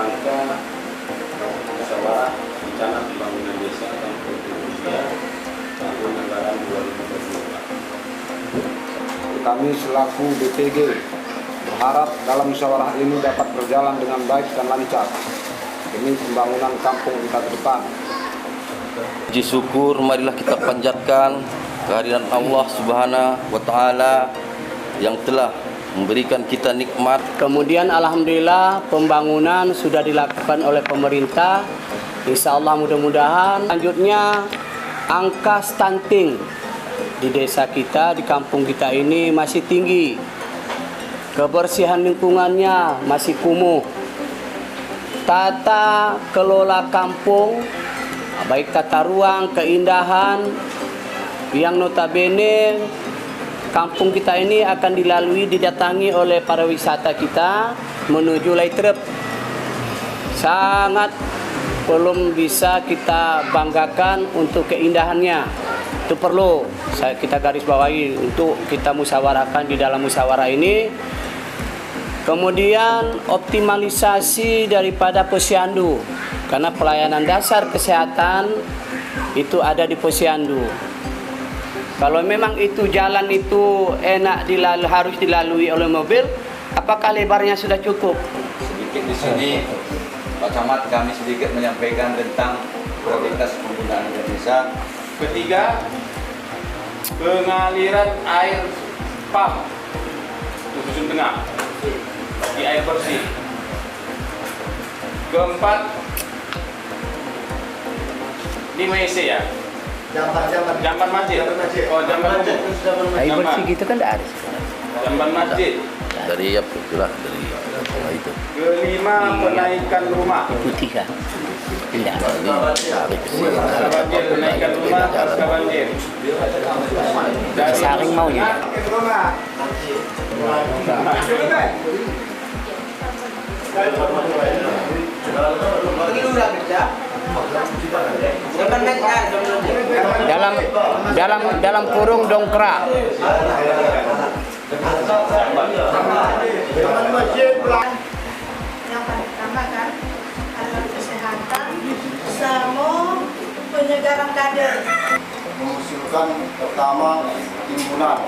rangka musyawarah rencana pembangunan desa Kampung Tubusia tahun anggaran 2024. Kami selaku BPG berharap dalam musyawarah ini dapat berjalan dengan baik dan lancar demi pembangunan kampung kita ke depan. Puji syukur marilah kita panjatkan kehadiran Allah Subhanahu wa taala yang telah memberikan kita nikmat. Kemudian alhamdulillah pembangunan sudah dilakukan oleh pemerintah. Insya Allah mudah-mudahan selanjutnya angka stunting di desa kita, di kampung kita ini masih tinggi. Kebersihan lingkungannya masih kumuh. Tata kelola kampung, baik tata ruang, keindahan, yang notabene kampung kita ini akan didatangi oleh para wisata kita menuju Laitrep. Sangat belum bisa kita banggakan untuk keindahannya. Itu perlu kita garis bawahi untuk kita musyawarahkan di dalam musyawarah ini. Kemudian optimalisasi daripada posyandu, karena pelayanan dasar kesehatan itu ada di posyandu. Kalau memang itu jalan itu enak harus dilalui oleh mobil, apakah lebarnya sudah cukup? Sedikit di sini Pak Camat, kami sedikit menyampaikan tentang prioritas penggunaan desa. Ketiga, pengaliran air pump untuk dusun tengah di air bersih. Keempat, ini WC ya? Jamban masjid. Oh, jamban masjid. Air bersih gitu kan tidak ada. Jamban masjid. Dari apa itulah dari itu. Kelima, penaikan rumah. Putih kan? Tidak. Banjir, penaikan rumah pasca banjir. Saring maunya. Dalam kurung dongkrak. Yang pertama kan alat kesehatan sama penyegaran kader. Mengusulkan pertama timbunan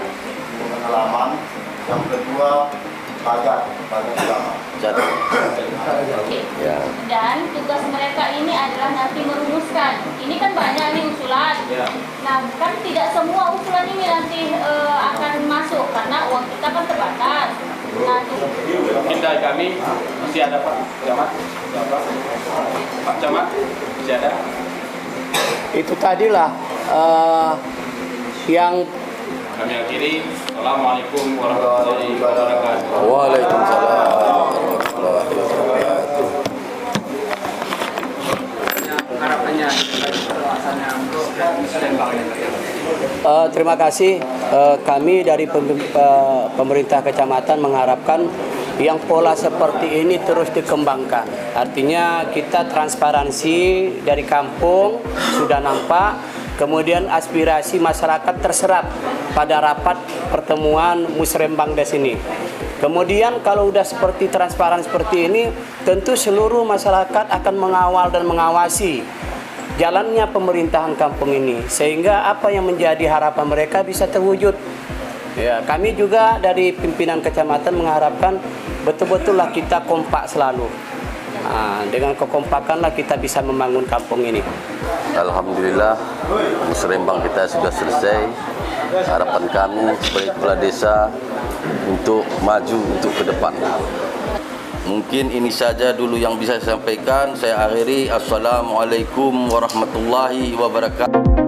halaman, yang kedua pagar utama. Ya. Dan tugas mereka ini adalah nanti merumuskan. Ini kan banyak nih usulan. Nah, kan tidak semua usulan ini nanti akan masuk karena uang kita kan terbatas. Nah, Mungkin dari kami masih ada Pak Camat. Pak Camat masih ada. Itu tadilah yang Kami akhiri. Assalamualaikum warahmatullahi wabarakatuh. Waalaikumsalam warahmatullahi wabarakatuh. harapannya terima kasih. Kami dari pemerintah kecamatan mengharapkan yang pola seperti ini terus dikembangkan. Artinya kita transparansi dari kampung sudah nampak, kemudian aspirasi masyarakat terserap pada rapat pertemuan Musrembang Des ini. Kemudian kalau udah seperti transparan seperti ini, tentu seluruh masyarakat akan mengawal dan mengawasi jalannya pemerintahan kampung ini, sehingga apa yang menjadi harapan mereka bisa terwujud. Ya, kami juga dari pimpinan kecamatan mengharapkan betul-betullah kita kompak selalu. Nah, dengan kekompakanlah kita bisa membangun kampung ini. Alhamdulillah, Musrembang kita sudah selesai. Harapan kami sebagai kepala desa untuk maju untuk ke depan. Mungkin ini saja dulu yang bisa saya sampaikan. Saya akhiri. Assalamualaikum warahmatullahi wabarakatuh.